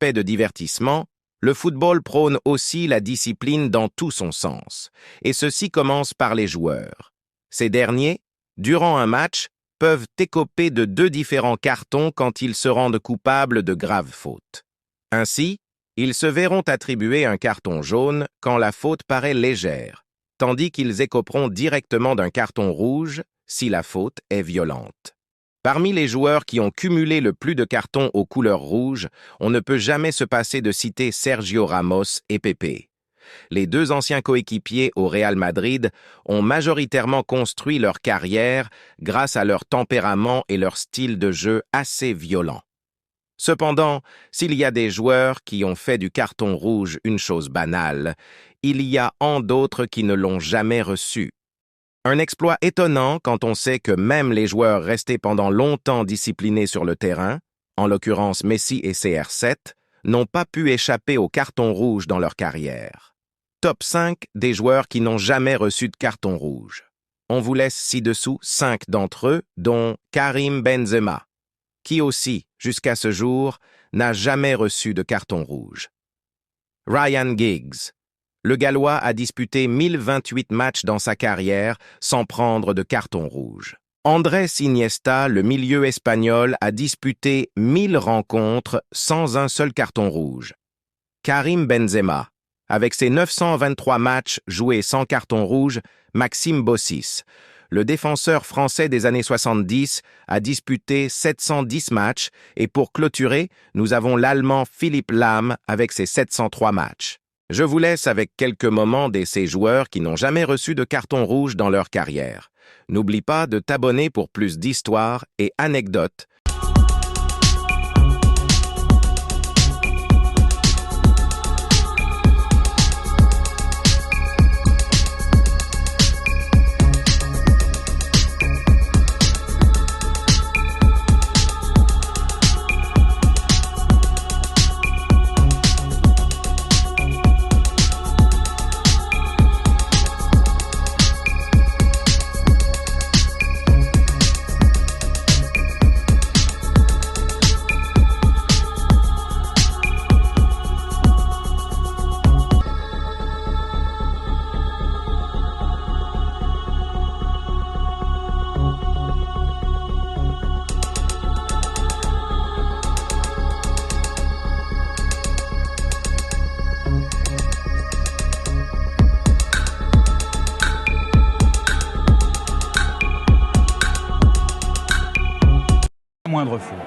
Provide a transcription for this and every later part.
aspect de divertissement, le football prône aussi la discipline dans tout son sens, et ceci commence par les joueurs. Ces derniers, durant un match, peuvent écoper de 2 différents cartons quand ils se rendent coupables de graves fautes. Ainsi, ils se verront attribuer un carton jaune quand la faute paraît légère, tandis qu'ils écoperont directement d'un carton rouge si la faute est violente. Parmi les joueurs qui ont cumulé le plus de cartons aux couleurs rouges, on ne peut jamais se passer de citer Sergio Ramos et Pepe. Les 2 anciens coéquipiers au Real Madrid ont majoritairement construit leur carrière grâce à leur tempérament et leur style de jeu assez violent. Cependant, s'il y a des joueurs qui ont fait du carton rouge une chose banale, il y a d'autres qui ne l'ont jamais reçu. Un exploit étonnant quand on sait que même les joueurs restés pendant longtemps disciplinés sur le terrain, en l'occurrence Messi et CR7, n'ont pas pu échapper au carton rouge dans leur carrière. Top 5 des joueurs qui n'ont jamais reçu de carton rouge. On vous laisse ci-dessous 5 d'entre eux, dont Karim Benzema, qui aussi, jusqu'à ce jour, n'a jamais reçu de carton rouge. Ryan Giggs. Le Gallois a disputé 1028 matchs dans sa carrière sans prendre de carton rouge. Andrés Iniesta, le milieu espagnol, a disputé 1000 rencontres sans un seul carton rouge. Karim Benzema. Avec ses 923 matchs joués sans carton rouge, Maxime Bossis, le défenseur français des années 70, a disputé 710 matchs et pour clôturer, nous avons l'Allemand Philipp Lahm avec ses 703 matchs. Je vous laisse avec quelques moments de ces joueurs qui n'ont jamais reçu de carton rouge dans leur carrière. N'oublie pas de t'abonner pour plus d'histoires et anecdotes. Moindre faute.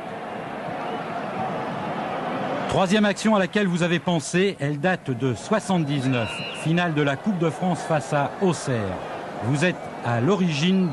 Troisième action à laquelle vous avez pensé, elle date de 79, finale de la Coupe de France face à Auxerre. Vous êtes à l'origine